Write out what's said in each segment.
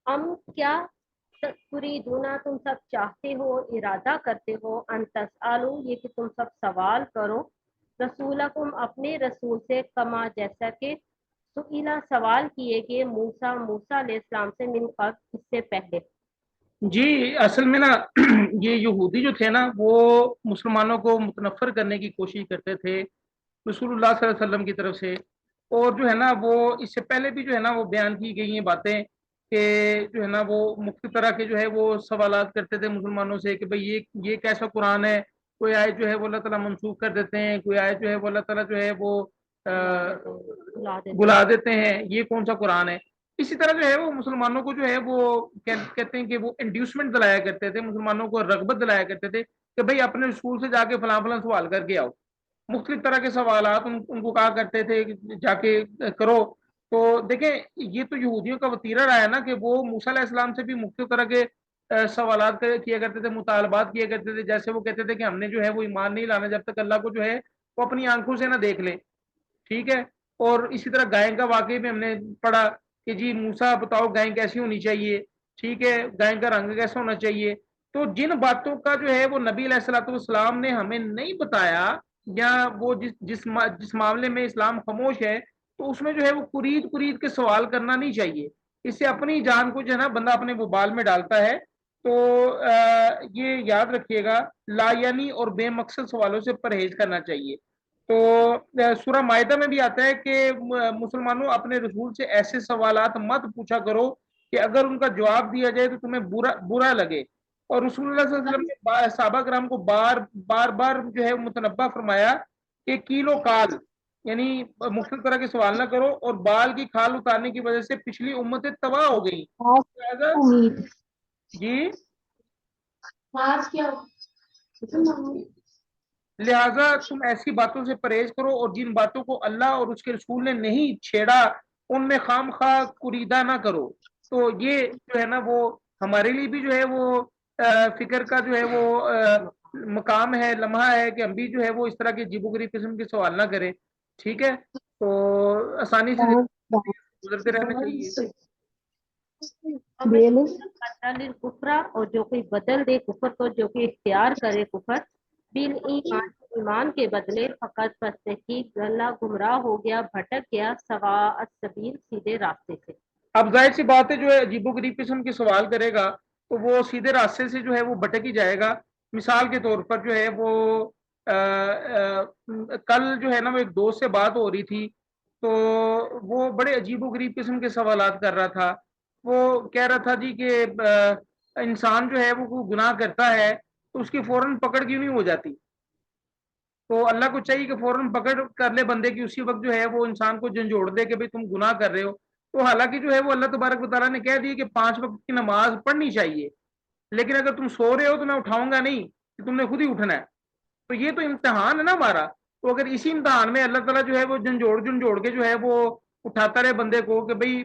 हम क्या तुरीदूना, तुम सब चाहते हो, इरादा करते हो, अंतसालू, ये कि तुम सब सवाल करो, रसूलकुम, अपने रसूल से, कमा, जैसा कि सुइला, सवाल किए गए, मूसा, मूसा अलैहिस्सलाम से, मिन कब्ल, इससे पहले। जी असल में ना ये यहूदी जो थे ना वो मुसलमानों को मुतनफ़र करने की कोशिश करते थे रसूलुल्लाह सल्लल्लाहु अलैहि वसल्लम की तरफ से। और जो है ना वो इससे पहले भी जो है ना वो बयान की गई हैं बातें कि जो है ना वो मुख्तलिफ तरह के जो है वो सवालात करते थे मुसलमानों से कि भाई ये कैसा कुरान है। कोई आयत जो है वो अल्लाह ताला मनसूख कर देते हैं, कोई आयत जो है वो अल्लाह ताला जो है वो बुला देते बुला हैं। देते हैं, ये कौन सा कुरान है। इसी तरह जो है वो मुसलमानों को जो है वो कहते हैं कि वो इंड्यूसमेंट दिलाया करते थे, मुसलमानों को रगबत दिलाया करते थे कि भाई अपने स्कूल से जाके फलां फलां सवाल करके आओ। मुख्तलिफ तरह के सवालात उनको कहा करते थे कि जाके करो। तो देखें ये तो यहूदियों का वतीरा रहा है ना कि वो मूसा अलैहिस्सलाम से भी मुख्तलिफ तरह के सवालात किया करते थे, मुतालबात किया करते थे। जैसे वो कहते थे कि हमने जो है वो ईमान नहीं लाना जब तक अल्लाह को जो है वो अपनी आंखों से ना देख ले। ठीक है। और इसी तरह गाय का वाकई में हमने पढ़ा कि जी मूसा बताओ गाय कैसी होनी चाहिए। ठीक है, गाय का रंग कैसा होना चाहिए। तो जिन बातों का जो है वो नबी अलैहिस्सलाम ने हमें नहीं बताया, या वो जिस मामले में इस्लाम खामोश है, तो उसमें जो है वो कुरीद कुरीद के सवाल करना नहीं चाहिए। इससे अपनी जान को जो है ना बंदा अपने वबाल में डालता है। तो ये याद रखिएगा, लायानी और बेमकसद सवालों से परहेज करना चाहिए। तो सूरह मायदा में भी आता है कि मुसलमानों अपने रसूल से ऐसे सवालात मत पूछा करो कि अगर उनका जवाब दिया जाए तो तुम्हें बुरा बुरा लगे। और रसूलुल्लाह सल्लल्लाहु अलैहि वसल्लम ने सहाबा कराम को बार बार बार जो है मुतनब्बा फरमाया कि कीलो काल, यानी मुख्तलिफ तरह के सवाल ना करो, और बाल की खाल उतारने की वजह से पिछली उम्मतें तबाह हो गई। आज लिहाजा उम्मीद जी आज क्या लिहाजा तुम ऐसी बातों से परहेज करो, और जिन बातों को अल्लाह और उसके रसूल ने नहीं छेड़ा उनमें खाम खा कुरीदा ना करो। तो ये जो है ना वो हमारे लिए भी जो है वो फिक्र का जो है वो मकाम है, लम्हा है कि हम भी जो है वो इस तरह के अजीबोगरीब किस्म के सवाल ना करें। ठीक है, तो आसानी से गुजरते रहना चाहिए। हमें बदल कुफरा, और जो कोई बदल दे कुफर को, जो कोई इख्तियार करे कुफर, बिल ईमान, ईमान के बदले, फकत फस्तकी, गला गुमराह हो गया, भटक गया, सवा सबील, सीधे रास्ते से। अब जाहिर सी बात है जो है अजीबोगरीब किस्म के सवाल करेगा तो वो सीधे रास्ते से जो है वो भटक ही जाएगा। मिसाल के तौर पर जो है वो कल जो है ना वो एक दोस्त से बात हो रही थी, तो वो बड़े अजीबोगरीब किस्म के सवालात कर रहा था। वो कह रहा था जी कि इंसान जो है वो कोई गुनाह करता है तो उसकी फौरन पकड़ क्यों नहीं हो जाती। तो अल्लाह को चाहिए कि फौरन पकड़ कर ले बंदे की, उसी वक्त जो है वो इंसान को झंझोड़ दे कि भाई तुम गुनाह कर रहे हो। तो हालांकि जो है वो अल्लाह तबारक व तआला ने कह दिया कि 5 वक्त की नमाज पढ़नी चाहिए, लेकिन अगर तुम सो रहे हो तो मैं उठाऊंगा नहीं, कि तुमने खुद ही उठना है। तो ये तो इम्तिहान है ना हमारा। तो अगर इसी इम्तिहान में अल्लाह ताला जो है वो झंझोड़ झंझोड़ के जो है वो उठाता रहे बंदे को कि भाई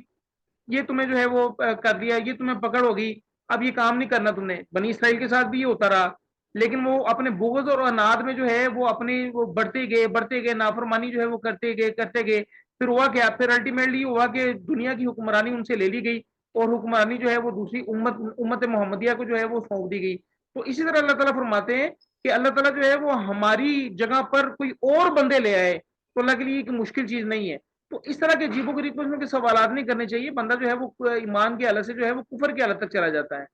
ये तुम्हें जो है वो कर दिया, ये तुम्हें पकड़ होगी, अब ये काम नहीं करना तुमने। बनी इसराइल के साथ भी ये होता रहा, लेकिन वो अपने बुग़्ज़ और अनाद में जो है वो अपनी वो बढ़ते गए, नाफरमानी जो है वो करते गए। फिर हुआ क्या, फिर अल्टीमेटली हुआ कि दुनिया की हुक्मरानी उनसे ले ली गई, और हुक्मरानी जो है वो दूसरी उम्मत मोहम्मदिया को जो है वो सौंप दी गई। तो इसी तरह अल्लाह ताला फरमाते हैं कि अल्लाह ताला जो है वो हमारी जगह पर कोई और बंदे ले आए तो अल्लाह के लिए एक मुश्किल चीज नहीं है। तो इस तरह के अजीबोगरीब किस्म के सवालात नहीं करने चाहिए। बंदा जो है वो ईमान की हालत से जो है वो कुफर की हालत तक चला जाता है।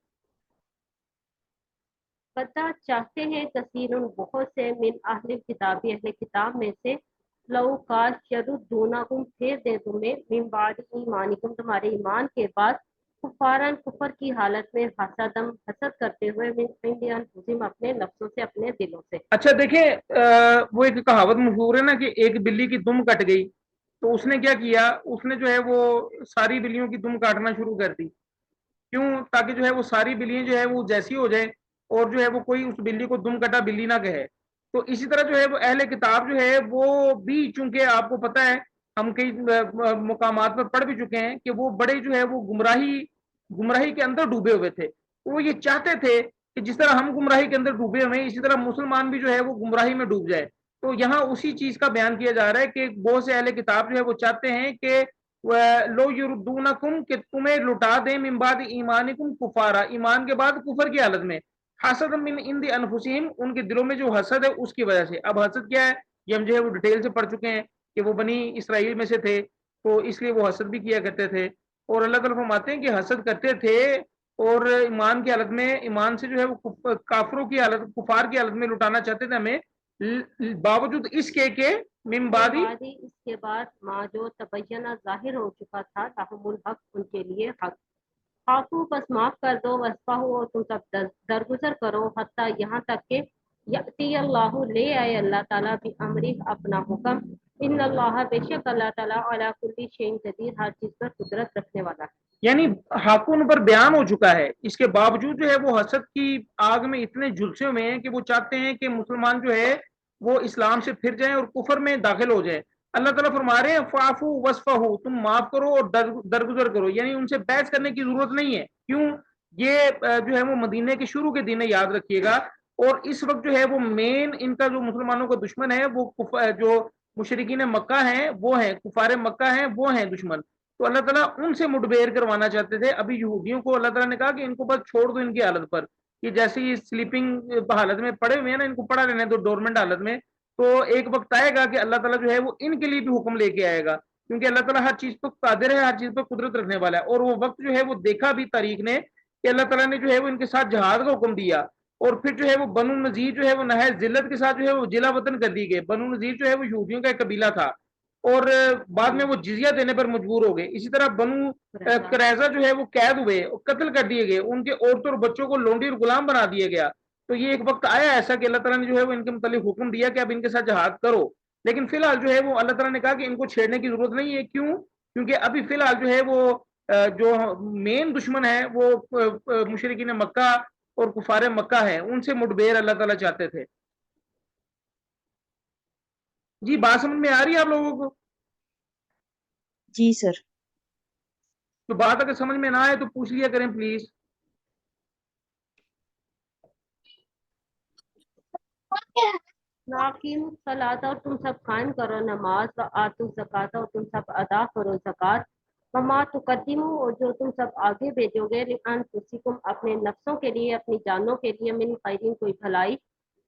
पता चाहते हैं कसीर, बहुत से, मिन अहले किताबी, अहले किताब में से, लऊ काश यरुद्दूनकुम, फेर दे तुम्हें, मिन बाद ईमानिकुम, तुम्हारे ईमान के बाद, कुफारन, कुफर की हालत में, हसदम, हसद करते हुए, मिन इंदी अनफुसिहिम, अपने नफ्सों से, अपने दिलों से। अच्छा देखें, वो एक कहावत मशहूर है ना कि एक बिल्ली की दुम कट गई, तो उसने क्या किया, उसने जो है वो सारी बिल्लियों की दुम काटना शुरू कर दी। क्यों, ताकि जो है वो सारी बिल्लियां जो है वो जैसी हो जाए, और जो है वो कोई उस बिल्ली को दुम कटा बिल्ली ना कहे। तो इसी तरह जो है वो अहले किताब जो है वो भी, चूंकि आपको पता है हम कई मुकामात पर पढ़ भी चुके हैं कि वो बड़े जो है वो गुमराही गुमराही के अंदर डूबे हुए थे। तो वो ये चाहते थे कि जिस तरह हम गुमराही के अंदर डूबे हुए हैं इसी तरह मुसलमान भी जो है वो गुमराही में डूब जाए। तो यहाँ उसी चीज का बयान किया जा रहा है कि बहुत से अहले किताब जो है वो चाहते हैं कि लो युरदूनकुम, कि तुम्हें लुटा दें, मिन बाद ईमानिकुम कुफारा, ईमान के बाद कुफर की हालत में, हसद मिन इंदी अनफुसिहिम, उनके दिलों में जो हसद है उसकी वजह से। अब हसद क्या है ये हम जो है वो डिटेल से पढ़ चुके हैं कि वो बनी इसराइल में से थे, तो इसलिए वो हसद भी किया करते थे। और अल्लाह ताला फरमाते हैं कि हसद करते थे और ईमान की हालत में, ईमान से जो है वो काफरों की हालत, कुफार की हालत में लुटाना चाहते थे हमें, बावजूद इसके के मिम्बादी, बादी इसके बाद माँ जो तबयना जाहिर हो चुका था लाहुमुल हक उनके लिए हक। फाफू बस माफ कर दो, वस्फाहू और तुम सब दरगुजर करो, हत्ता यहाँ तक के यअती अल्लाहु ले आए अल्लाह ताला भी अमरी अपना हुक्म। इन अल्लाह बेशक अल्लाह ताला अला कुल्ली शैइन कदीर, हर चीज पर कुदरत रखने वाला है। यानी हाकुन पर बयान हो चुका है, इसके बावजूद जो है वो हसद की आग में इतने झुलसे हुए हैं कि वो चाहते हैं कि मुसलमान जो है वो इस्लाम से फिर जाएं और कुफर में दाखिल हो जाएं। अल्लाह ताला फरमा रहे हैं फाफू वस्फहू, तुम माफ करो और दरगुजर करो, यानी उनसे बहस करने की जरूरत नहीं है। क्यों? ये जो है वो मदीने के शुरू के दिन है, याद रखिएगा। और इस वक्त जो है वो मेन इनका जो मुसलमानों का दुश्मन है वो जो मुशरिकीन मक्का हैं वो हैं, कुफार मक्का हैं वो हैं दुश्मन। तो अल्लाह ताला उनसे मुठभेड़ करवाना चाहते थे। अभी यहूदियों को अल्लाह ताला ने कहा कि इनको बस छोड़ दो इनकी हालत पर, कि जैसे ही स्लीपिंग हालत में पड़े हुए हैं ना, इनको पड़ा रहने दो डोरमेंट हालत में। तो एक वक्त आएगा कि अल्लाह ताला जो है वो इनके लिए भी हुक्म लेके आएगा, क्योंकि अल्लाह ताला हर चीज पर कादिर है, हर चीज पर कुदरत रखने वाला है। और वो वक्त जो है वो देखा भी तारीख ने कि अल्लाह ताला ने जो है वो इनके साथ जहाद का हुक्म दिया। और फिर जो है वो बनु नजीर जो है वो नहायत जिल्लत के साथ जो है वो जिला वतन कर दी गए। बनु नजीर जो है वो यहूदियों का एक कबीला था और बाद में वो जिजिया देने पर मजबूर हो गए। इसी तरह बनु करैजा जो है वो कैद हुए और कत्ल कर दिए गए, उनके औरतों और बच्चों को लोंडी और गुलाम बना दिया गया। तो ये एक वक्त आया ऐसा कि अल्लाह ताला ने जो है वो इनके मुतालिक हुक्म दिया कि अब इनके साथ जहाद करो। लेकिन फिलहाल जो है वो अल्लाह ताला ने कहा कि इनको छेड़ने की जरूरत नहीं है। क्यों? क्योंकि अभी फिलहाल जो है वो जो मेन दुश्मन है वो मुशरिकीन मक्का और कुफार मक्का है, उनसे मुठभेड़ अल्लाह ताला चाहते थे। जी बात समझ में आ रही है आप लोगों को? जी सर। तो बात अगर समझ में ना आए तो पूछ लिया करें प्लीज। नाकिम सलाता और तुम सब कायम करो नमाज, व आतु ज़कात और तुम सब अदा करो ज़कात। वमा तुकद्दिमू और जो तुम सब आगे भेजोगे लिअनफुसिकुम अपने नफ्सों के लिए, अपनी जानों के लिए, मिन खैरिन कोई भलाई,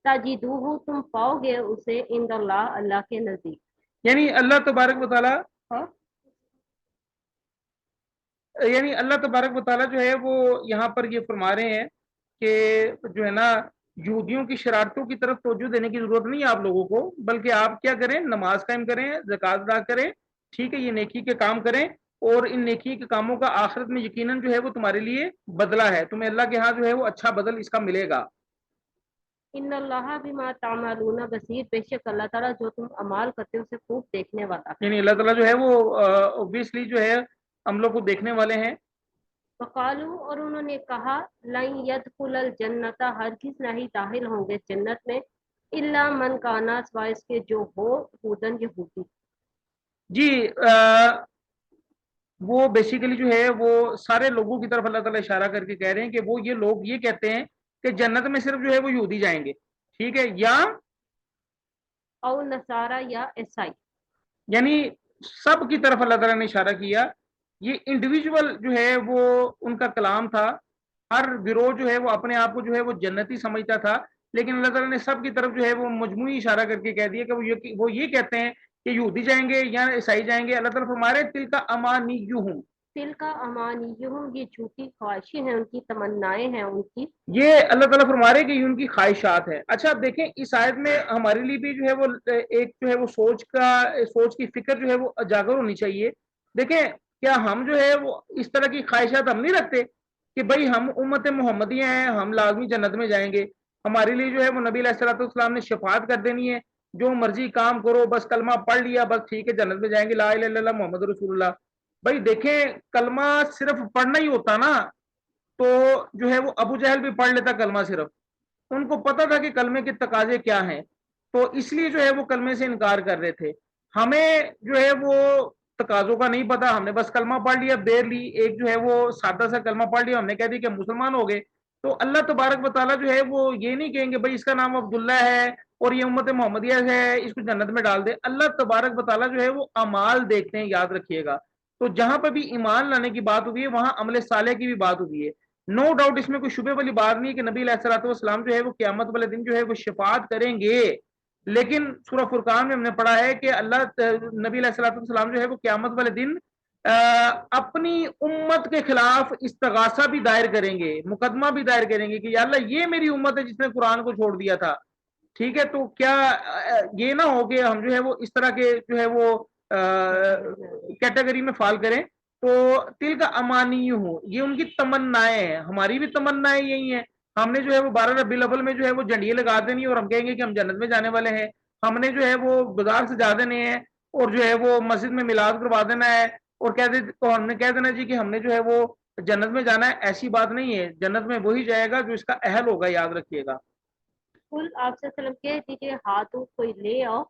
तजिदूहु तुम पाओगे उसे इंदल्लाह अल्लाह के नजदीक। यानी अल्लाह तबारक व तआला, हाँ, यानी अल्लाह तबारक व तआला जो है वो यहाँ पर ये फरमा रहे हैं कि जो है ना यहूदियों की शरारतों की तरफ तवज्जो देने की जरूरत नहीं है आप लोगों को, बल्कि आप क्या करें, नमाज कायम करें, ज़कात अदा करें, ठीक है, ये नेकी के काम करें। और इन नेकी के कामों का आखिरत में यकीनन जो है वो तुम्हारे लिए बदला है, तुम्हें अल्लाह के यहाँ जो है वो अच्छा बदल इसका मिलेगा। इन्नल्लाह बिमा तामलूना बसीर, बेशक अल्लाह ताला जो तुम अमाल करते हो उसे खूब देखने वाला है। यानी अल्लाह ताला जो है वो ऑब्वियसली जो है अमलों को देखने वाले हैं। वकालू और उन्होंने कहा, लन यदखुलल जन्नता हरगिज नहीं दाखिल होंगे जन्नत में, इल्ला मन काना सिवाय इसके जो हो हुदन यहूदी। जी वो बेसिकली जो है वो सारे लोगों की तरफ अल्लाह ताला इशारा करके कह रहे हैं कि वो ये लोग ये कहते हैं कि जन्नत में सिर्फ जो है वो यहूदी जाएंगे, ठीक है, या और नसारा या ईसाई। यानी सब की तरफ अल्लाह ताला ने इशारा किया। ये इंडिविजुअल जो है वो उनका कलाम था। हर गिरोह जो है वो अपने आप को जो है वो जन्नती समझता था, लेकिन अल्लाह ताला ने सब की तरफ जो है वो मजमूई इशारा करके कह दिया कि वो ये कहते हैं कि यहूदी जाएंगे या ईसाई जाएंगे। अल्लाह ताला फरमा रहे तिल का अमानियुहुम, तिल का अमानियुहुम, ये झूठी ख्वाहिशें हैं उनकी, तमन्नाएं हैं उनकी। ये अल्लाह ताला फरमा रहे कि ये उनकी ख्वाहिशात है। अच्छा आप देखें इस आयत में हमारे लिए भी जो है वो एक जो है वो सोच की फिक्र जो है वो उजागर होनी चाहिए। देखें क्या हम जो है वो इस तरह की ख्वाहिशात हम नहीं रखते कि भाई हम उम्मत मोहम्मदिया हैं, हम लाजमी जन्नत में जाएंगे, हमारे लिए जो है वो नबी अलैहिस्सलाम ने शफात कर देनी है, जो मर्जी काम करो, बस कलमा पढ़ लिया बस ठीक है जन्नत में जाएंगे, ला इलाहा इल्लल्लाह मोहम्मद रसूलुल्लाह। भाई देखें कलमा सिर्फ पढ़ना ही होता ना तो जो है वो अबू जहल भी पढ़ लेता कलमा सिर्फ, उनको पता था कि कलमे के तकाजे क्या हैं, तो इसलिए जो है वो कलमे से इनकार कर रहे थे। हमें जो है वो तकाजों का नहीं पता, हमने बस कलमा पढ़ लिया, बेर ली, एक जो है वो सादा सा कलमा पढ़ लिया, हमने कह दिया कि मुसलमान हो गए। तो अल्लाह तबारक व तआला जो है वो ये नहीं कहेंगे भाई इसका नाम अब्दुल्ला है और ये उम्मत मोहम्मदिया है, इसको जन्नत में डाल दे। अल्लाह तबारक व तआला जो है वो अमाल देखते हैं, याद रखिएगा। تو जहां पर भी ईमान लाने की बात हुई है वहां अमल साले की भी बात हुई है। नो डाउट इसमें कोई शुबे वाली बात नहीं है कि नबी अलैहिस्सलाम जो है वो क़यामत वाले दिन जो है वो शफाअत करेंगे। लेकिन सूरह फुरकान में हमने पढ़ा है कि अल्लाह नबी अलैहिस्सलाम जो है वो क़यामत वाले दिन अपनी उम्मत के खिलाफ इस्तगासा भी दायर करेंगे, मुकदमा भी दायर करेंगे कि या अल्लाह ये मेरी उम्मत है जिसने कुरान को छोड़ दिया था। ठीक है, तो क्या ये ना हो कि हम जो है वो इस तरह के जो है वो कैटेगरी में फाल करें। तो तिल का अमानी हो, ये उनकी तमन्नाएं हैं, हमारी भी तमन्नाएं यही हैं। हमने जो है वो 12 रबीउल अव्वल में जो है वो झंडियां लगा देनी और हम कहेंगे कि हम जन्नत में जाने वाले हैं। हमने जो है वो बाजार से जा देने हैं और जो है वो मस्जिद में मिलाद करवा देना है और कह दे तो हमने कह देना जी कि हमने जो है वो जन्नत में जाना है। ऐसी बात नहीं है, जन्नत में वही जाएगा जो इसका अहल होगा, याद रखिएगा। कुल आप सल्लम कह दीजिए हाथों कोई ले आओ,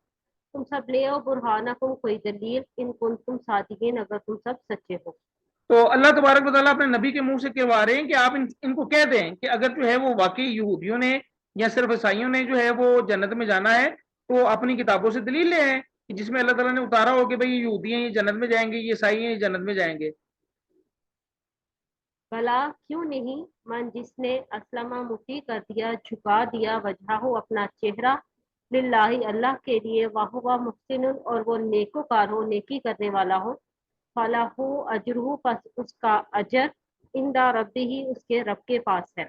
तुम सब ले आओ बुरहानकुम कोई दलील, इन कुंतुम सादिकीन अगर तुम सब सच्चे हो। तो अल्लाह तबारक व तआला अपने नबी के मुंह से कहवा रहे हैं कि आप इनको कह दें कि अगर जो है वो वाकई यहूदियों ने या सिर्फ ईसाइयों ने जो है वो जन्नत में जाना है तो अपनी किताबों से दलील ले आए कि जिसमें अल्लाह ताला ने उतारा हो कि भाई ये यहूदी हैं ये जन्नत में जाएंगे, ये ईसाई हैं ये जन्नत में जाएंगे। भला क्यों नहीं, मन जिसने असलमा मुती कर दिया, झुका दिया वजह हो अपना चेहरा, लिल्लाही अल्लाह के लिए, वाहुवा मुहसिन और वो नेकोकार हो, नेकी करने वाला हो, फलाहु अजरुहु पस उसका अजर, इंदा रब्बी ही उसके रब के पास है,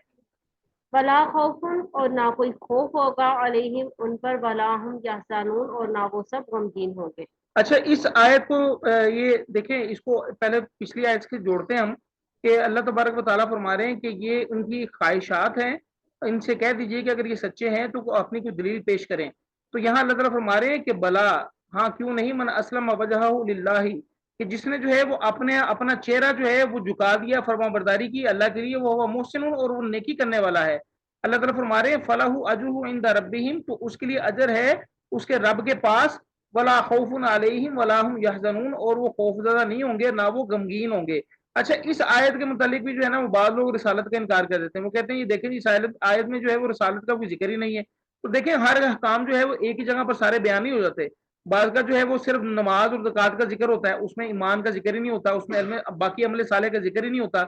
वला खौफुन और ना कोई खौफ होगा, अलैहिम उन पर, वला हम यहज़नून और ना वो सब गमगीन होंगे। अच्छा, इस आयत को ये देखें, इसको पहले पिछली आयत से जोड़ते हैं हम कि अल्लाह तबारक व तआला फरमा रहे हैं कि ये उनकी ख्वाहिशात हैं, इनसे कह दीजिए कि अगर ये सच्चे हैं तो अपनी कोई दलील पेश करें। तो यहाँ अल्लाह ताला फरमा रहे हैं कि बला, हाँ क्यों नहीं, मन असलम वजहहु लिल्लाही, कि जिसने जो है वो अपना चेहरा जो है वो झुका दिया, फरमा बरदारी की अल्लाह के लिए, वो मुहसिन और वो नेकी करने वाला है। अल्लाह ताला फरमा रहे हैं फलाहु अजरुहु इंदा रब्बिहिम, तो उसके लिए अजर है उसके रब के पास, वला खौफुन अलैहिम वला हुम यहज़नून, और वो खौफजदा नहीं होंगे ना वो गमगीन होंगे। अच्छा, इस आयत के मुतालिक भी जो है ना वो बाद लोग रिसालत का इनकार कर देते हैं। वो कहते हैं ये देखें इस आयत में जो है वो रिसालत का कोई जिक्र ही नहीं है। तो देखें हर काम जो है वो एक ही जगह पर सारे बयान नहीं हो जाते। बाद का जो है वो सिर्फ नमाज और ज़कात का जिक्र होता है, उसमें ईमान का जिक्र ही नहीं होता, उसमें बाकी अमल साले का जिक्र ही नहीं होता।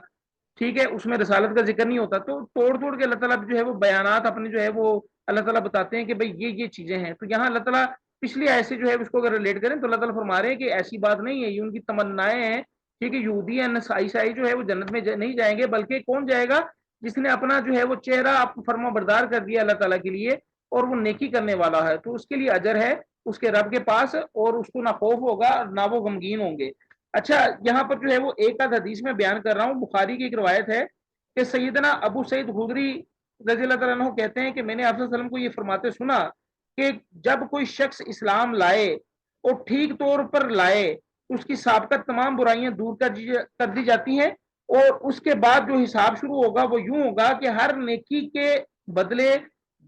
ठीक है, उसमें रिसालत का जिक्र नहीं होता। तो तोड़ तोड़ के अल्लाह ताला जो है वो बयानात अपने जो है वो अल्लाह ताला बताते हैं कि भाई ये चीजें हैं। तो यहाँ अल्लाह ताला पिछली आयत से जो है उसको अगर रिलेट करें तो अल्लाह ताला फरमा रहे हैं कि ऐसी बात नहीं है, ये उनकी तमन्नाएं हैं। ठीक है, यहूदी या ईसाई जो है वो जन्नत में नहीं जाएंगे, बल्कि कौन जाएगा, जिसने अपना जो है वो चेहरा आप फरमा बरदार कर दिया अल्लाह ताला के लिए और वो नेकी करने वाला है, तो उसके लिए अजर है उसके रब के पास और उसको ना खौफ होगा ना वो गमगीन होंगे। अच्छा, यहाँ पर जो है वो एक आध हदीस में बयान कर रहा हूँ, बुखारी की एक रवायत है कि सैयदना अबू सईद खुदरी रज़ी अल्लाह तआला अन्हु कहते हैं कि मैंने आप सल्लल्लाहु अलैहि वसल्लम को ये फरमाते सुना कि जब कोई शख्स इस्लाम लाए और ठीक तौर पर लाए तो उसकी साबिक़त तमाम बुराइयां दूर कर दी जाती हैं और उसके बाद जो हिसाब शुरू होगा वो यूं होगा कि हर नेकी के बदले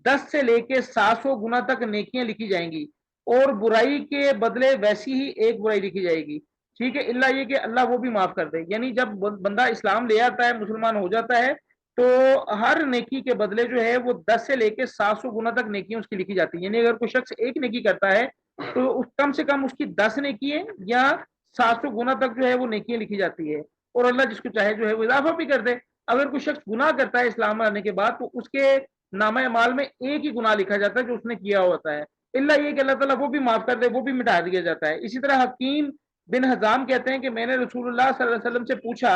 10 से लेके 700 गुना तक नेकियां लिखी जाएंगी और बुराई के बदले वैसी ही एक बुराई लिखी जाएगी। ठीक है, इल्ला ये कि अल्लाह वो भी माफ कर दे। यानी जब बंदा इस्लाम ले आता है, मुसलमान हो जाता है, तो हर नेकी के बदले जो है वो 10 से लेके 700 गुना तक नेकियां उसकी लिखी जाती है। यानी अगर कोई शख्स एक नेकी करता है तो कम से कम उसकी 10 नेकियां या 700 गुना तक जो है वो नेकियां लिखी जाती है और अल्लाह जिसको चाहे जो है वो इजाफा भी कर दे। अगर कोई शख्स गुनाह करता है इस्लाम आने के बाद तो उसके नामा अमाल में एक ही गुनाह लिखा जाता है जो उसने किया होता है, इल्ला ये कि अल्लाह ताला वो भी माफ कर दे, वो भी मिटा दिया जाता है। इसी तरह हकीम बिन हजाम कहते हैं कि मैंने रसूलुल्लाह सल्लल्लाहु अलैहि वसल्लम से पूछा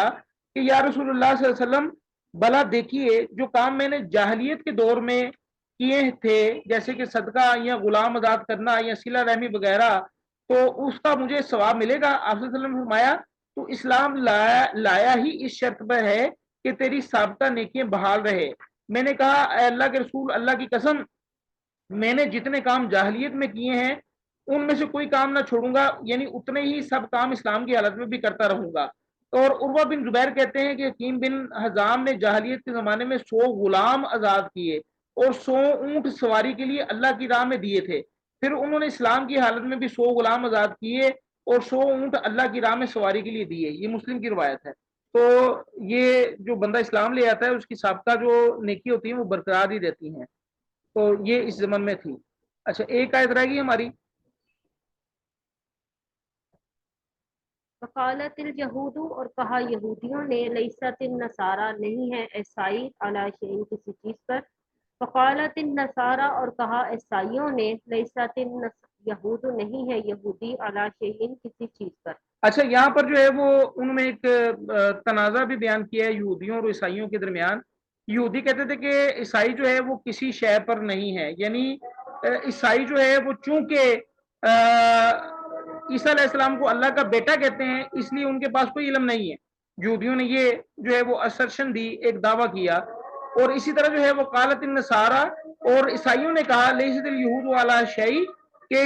कि या रसूलुल्लाह सल्लल्लाहु अलैहि वसल्लम, भला देखिए जो काम मैंने जाहलियत के दौर में किए थे जैसे कि सदका या गुलाम आजाद करना या सिला रहमी वगैरह, तो उसका मुझे सवाब मिलेगा? आप सल्लल्लाहु अलैहि वसल्लम ने फरमाया तो इस्लाम लाया ही इस शर्त पर है कि तेरी साबिता नेकियां बहाल रहे। मैंने कहा अल्लाह के रसूल, अल्लाह की कसम, मैंने जितने काम जाहलियत में किए हैं उनमें से कोई काम ना छोड़ूंगा, यानी उतने ही सब काम इस्लाम की हालत में भी करता रहूंगा। और उर्वा बिन जुबैर कहते हैं कि हकीम बिन हजाम ने जाहलियत के जमाने में 100 गुलाम आजाद किए और 100 ऊंट सवारी के लिए अल्लाह की राह में दिए थे। फिर उन्होंने इस्लाम की हालत में भी 100 गुलाम आजाद किए और 100 ऊंट अल्लाह की राह में सवारी के लिए दिए। ये मुस्लिम की रवायत है। तो ये जो बंदा इस्लाम ले आता है उसकी साबिता जो नेकी होती है वो बरकरार ही रहती हैं। तो ये इस जमन में थी। अच्छा, एक आयत रहेगी हमारी, वकालत यहूद, और कहा यहूदियों ने, लैसत नसारा, नहीं है ईसाई, अला शैइन, किसी चीज पर। वकालत नसारा, और कहा ईसाइयों ने, लैसत यहूद, नहीं है यहूदी, अला शैइन, किसी चीज पर। अच्छा, यहाँ पर जो है वो उन्होंने एक तनाज़ा भी बयान किया है यहूदियों और ईसाइयों के दरमियान। यहूदी कहते थे कि ईसाई जो है वो किसी शय पर नहीं है, यानी ईसाई जो है वो चूंकि ईसा अलैहिस्सलाम को अल्लाह का बेटा कहते हैं, इसलिए उनके पास कोई इल्म नहीं है। यहूदियों ने ये जो है वो असर्शन दी, एक दावा किया। और इसी तरह जो है वो कालत नसारा, और ईसाइयों ने कहा लैसतिल यहूद अला शै, कि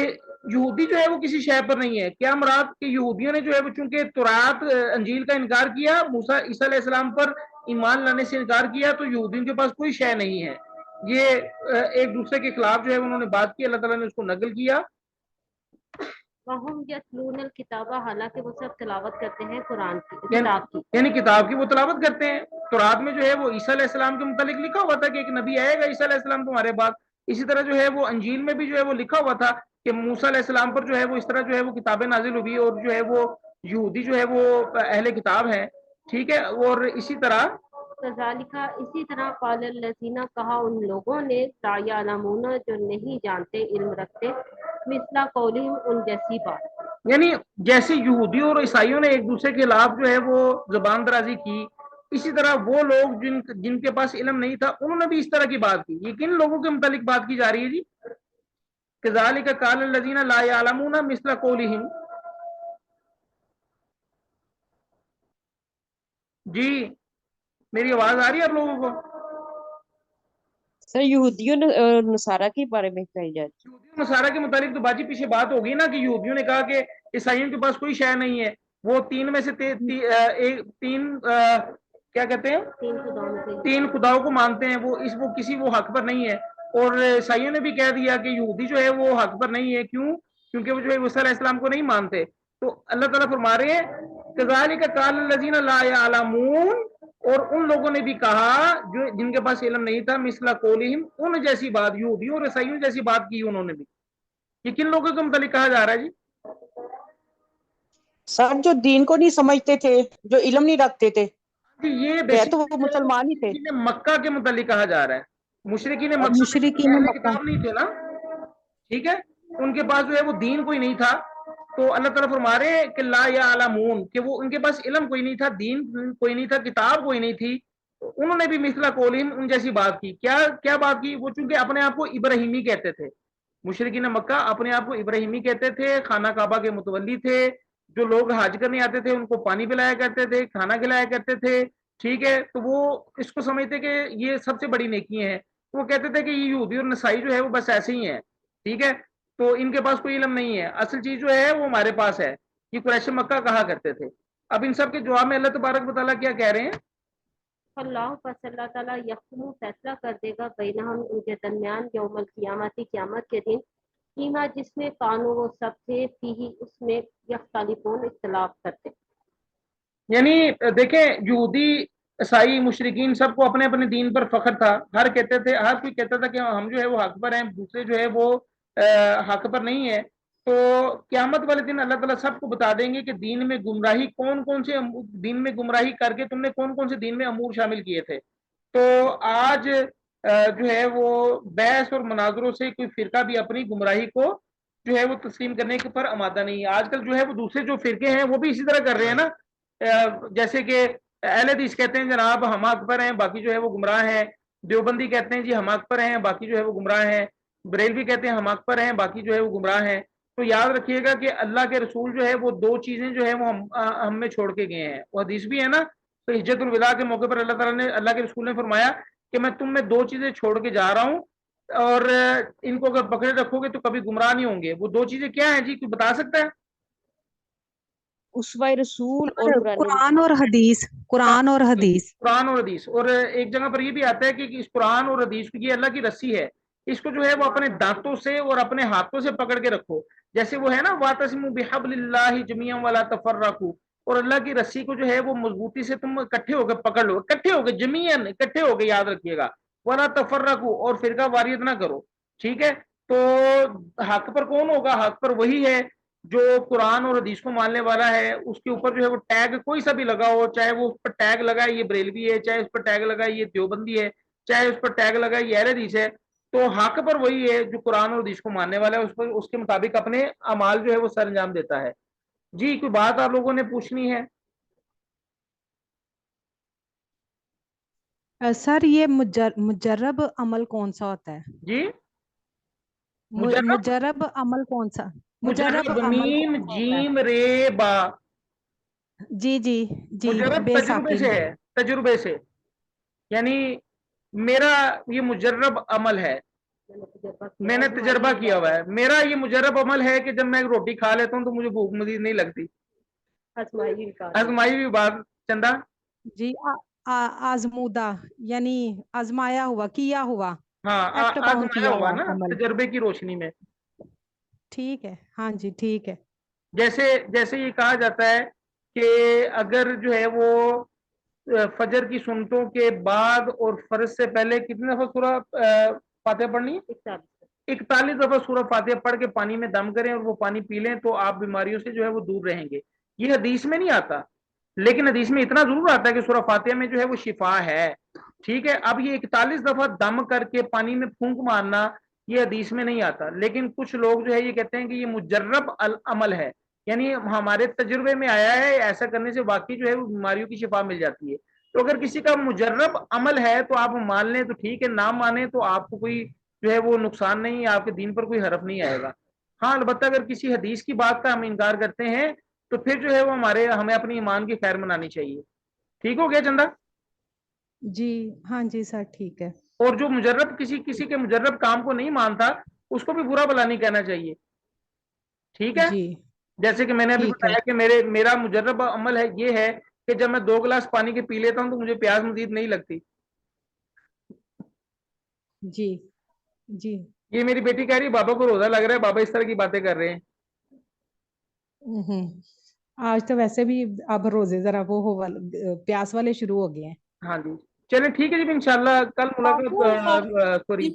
यहूदी जो है वो किसी शय पर नहीं है। क्या मुराद कि यहूदियों ने जो है वो चूंकि तुरात अंजील का इनकार किया, मूसा ईसा अलैहिस्सलाम पर ईमान लाने से इनकार किया, तो यहूदियों के पास कोई शय नहीं है। ये एक दूसरे के खिलाफ जो है उन्होंने बात की, अल्लाह ताला ने उसको नकल किया। वहुम यतलूनल किताबा, हालांकि वो सब तिलावत करते हैं कुरान की, किताब की। यानी किताब की वो तिलावत करते हैं। तुरात में जो है वो ईसा अलैहिस्सलाम के मुतालिक लिखा हुआ था कि एक नबी आएगा ईसा अलैहिस्सलाम तुम्हारे बाद। इसी तरह जो है वो अंजील में भी जो है वो लिखा हुआ था कि मूसा अलैहिस्सलाम पर जो है वो इस तरह जो है वो किताबें नाजिल हुई, और जो है वो यहूदी जो है वो अहले किताब है, ठीक है। और इसी तरह कज़ालिका, इसी तरह क़ालल लज़ीना, कहा उन लोगों ने, ला यअलमून, जो नहीं जानते, इल्म रखते, मिस्ला कौलिहिम, उन जैसी बात। यानी जैसे यहूदियों और ईसाइयों ने एक दूसरे के खिलाफ जो है वो जुबान दराजी की, इसी तरह वो लोग जिनके पास इल्म नहीं था उन्होंने भी इस तरह की बात की। ये किन लोगों के मुतालिक बात की जा रही है जी? कज़ालिका क़ालल लज़ीना ला यअलमून मिस्ला कौलिहिम। जी, मेरी आवाज आ रही है आप लोगों को? सर यहूदियों ने और नसारा के बारे में कही जाती है। यहूदियों नसारा के मुतालिक तो बाजी पीछे बात होगी ना कि यहूदियों ने कहा कि ईसाइयों के पास कोई शय नहीं है, वो तीन में से क्या कहते हैं, तीन खुदाओं को मानते हैं, वो किसी वो हक पर नहीं है। और ईसाइयों ने भी कह दिया कि यहूदी जो है वो हक पर नहीं है। क्यों? क्योंकि वो जो है मूसा अलैहिस्सलाम को नहीं मानते। तो अल्लाह ताला फरमा रहे हैं कज़ालिका क़ालल लज़ीना ला यअलमून, और उन लोगों ने भी कहा जो जिनके पास इल्म नहीं था, मिस्ला कौलिहिम, उन जैसी बात, यहूदियों और ईसाइयों जैसी बात की उन्होंने भी। ये किन लोगों के मुतालिक कहा जा रहा है जी? सर जो दीन को नहीं समझते थे, जो इल्म नहीं रखते थे, ये है तो वो मुसलमान ही थे। मुशरिकीन मक्का के मुतालिक कहा जा रहा है। मुशरिकीन मक्का मुशरिकीन अहले मक्का। किताब नहीं थे ना, ठीक है, उनके पास जो है वो दीन कोई नहीं था। तो अल्लाह ताला फरमा रहे हैं कि ला यअलमून, कि वो उनके पास इल्म कोई नहीं था, दीन कोई नहीं था, किताब कोई नहीं थी। तो उन्होंने भी मिस्ला कौलिहिम, उन जैसी बात की। क्या क्या बात की? वो चूंकि अपने आप को इब्राहिमी कहते थे, मुशरिकीन मक्का अपने आप को इब्राहिमी कहते थे, खाना काबा के मुतवल्ली थे। जो लोग हज करने आते थे उनको पानी पिलाया करते थे, खाना खिलाया करते थे, ठीक है। तो वो इसको समझते कि ये सबसे बड़ी नेकी है। तो वो कहते थे कि ये यहूदी और नसाई जो है वो बस ऐसे ही है, ठीक है, तो इनके पास कोई इल्म नहीं है, असल चीज जो है वो हमारे पास है। ये कुरैश मक्का कहा करते थे। अब इन सब के जवाब में अल्लाह तबारक व तआला क्या कह रहे हैं? अल्लाह बस अल्लाह ताला यहकुमु, फैसला कर देगा, बैनहुम, उनके दरमियान, यौमल क़ियामती, क़यामत के दिन, फीमा, जिसमें कानू वो सब थे, फीही, उसमें, यख्तलिफून, इख्तिलाफ करते। यानी देखें, यहूदी ईसाई मुशरिकीन सबको अपने अपने दीन पर फख्र था। हर कोई कहता था कि हम जो है वो हक पर हैं, दूसरे जो है वो हक पर नहीं है। तो क्यामत वाले दिन अल्लाह ताला सबको बता देंगे कि दीन में गुमराही कौन कौन से, दीन में गुमराही करके तुमने कौन कौन से दीन में अमूर शामिल किए थे। तो आज जो है वो बहस और मनाजरों से कोई फिरका भी अपनी गुमराही को जो है वो तस्लीम करने के पर आमादा नहीं है। आजकल जो है वो दूसरे जो फिरके हैं वो भी इसी तरह कर रहे हैं ना। जैसे कि अहले हदीस कहते हैं जनाब हम हक पर हैं, बाकी जो है वो गुमराह हैं। देवबंदी कहते हैं जी हम हक पर हैं, बाकी जो है वो गुमराह हैं। बरेलवी कहते हैं हम हक पर हैं, बाकी जो है वो गुमराह हैं। तो याद रखिएगा कि अल्लाह के रसूल जो है वो दो चीजें जो है वो हम में छोड़ के गए हैं। वो हदीस भी है ना, तो हिज्जतुल विदा के मौके पर अल्लाह ताला ने, अल्लाह के रसूल ने फरमाया कि मैं तुम में दो चीजें छोड़ के जा रहा हूँ, और इनको अगर पकड़े रखोगे तो कभी गुमराह नहीं होंगे। वो दो चीजें क्या है जी, कोई बता सकता है? उसवा रसूल और कुरान और हदीस, कुरान और हदीस। कुरान और हदीस। और एक जगह पर ये भी आता है कि इस कुरान और हदीस की, ये अल्लाह की रस्सी है, इसको जो है वो अपने दांतों से और अपने हाथों से पकड़ के रखो। जैसे वो है ना, वातसिमू बिहब्लिल्लाहि जमीअन वला तफर्रकू, और अल्लाह की रस्सी को जो है वो मजबूती से तुम इकट्ठे होकर पकड़ लो, इकट्ठे होकर, जमीअन इकट्ठे होकर, याद रखिएगा, वला तफर्रकू, और फिरका वारियत ना करो, ठीक है। तो हक पर कौन होगा? हक पर वही है जो कुरान और हदीस को मानने वाला है उसके ऊपर जो है वो टैग कोई सा भी लगा हो, चाहे वो उस पर टैग लगा है ये बरेलवी है, चाहे उस पर टैग लगा है ये देवबंदी है, चाहे उस पर टैग लगा है ये अहले हदीस है, तो हक पर वही है जो कुरान और हदीस को मानने वाला है, उस पर उसके मुताबिक अपने अमाल जो है वो सर अंजाम देता है। जी कोई बात आप लोगों ने पूछनी है? सर ये मुजर्रब अमल कौन सा होता है? जी मुजर्रब, मुजर्रब अमल कौन सा? मुजर्रब मुजर्रब अमल मीम कौन सा होता है? जीम रे बा, जी जी जी मुजर्रब तजुर्बे बेसाकी। से है, तजुर्बे से, यानी मेरा ये मुजर्रब अमल है, मैंने तजर्बा किया हुआ है, मेरा ये मुजर्रब अमल है कि जब मैं रोटी खा लेता हूँ तो मुझे भूख मजीद नहीं लगती। आजमाई हुई बात चंदा। जी आजमूदा यानी आजमाया हुआ, किया हुआ, हाँ एक्ट अपॉन आजमाया किया हुआ हुआ ना अमल। तजर्बे की रोशनी में। ठीक है, हाँ जी ठीक है। जैसे जैसे ये कहा जाता है कि अगर जो है वो फजर की सुन्नतों के बाद और फर्ज से पहले कितनी दफा सूरह फातिहा पढ़नी है? 41 दफा सूरह फातिहा पढ़ के पानी में दम करें और वो पानी पी लें तो आप बीमारियों से जो है वो दूर रहेंगे। ये हदीस में नहीं आता, लेकिन हदीस में इतना जरूर आता है कि सूरह फातिहा में जो है वो शिफा है। ठीक है, अब ये 41 दफा दम करके पानी में फूंक मारना ये हदीस में नहीं आता, लेकिन कुछ लोग जो है ये कहते हैं कि ये मुजर्रब अमल है, यानी हमारे तजुर्बे में आया है ऐसा करने से वाकई जो है वो बीमारियों की शिफा मिल जाती है। तो अगर किसी का मुजर्रब अमल है तो आप मान लें तो ठीक है, ना माने तो आपको कोई जो है वो नुकसान नहीं, आपके दीन पर कोई हरफ नहीं आएगा। हाँ अलबत्ता अगर किसी हदीस की बात का हम इनकार करते हैं तो फिर जो है वो हमें अपनी ईमान की खैर मनानी चाहिए। ठीक हो गया चंदा? जी हाँ जी सर ठीक है। और जो मुजर्रब किसी किसी के मुजर्रब काम को नहीं मानता उसको भी बुरा भला नहीं कहना चाहिए। ठीक है, जी जैसे कि मैंने अभी ठीक है। बताया कि मेरा मुजर्रब अमल है ये है कि जब मैं 2 गिलास पानी के पी लेता हूं तो मुझे प्यास मजीद नहीं लगती। जी जी। ये मेरी बेटी कह रही है बाबा को रोजा लग रहा है, बाबा इस तरह की बातें कर रहे हैं। आज तो वैसे भी अब रोजे जरा वो प्यास वाले शुरू हो गए हैं। हाँ जी, चलें ठीक है जी, इंशाल्लाह कल मुलाकात, सॉरी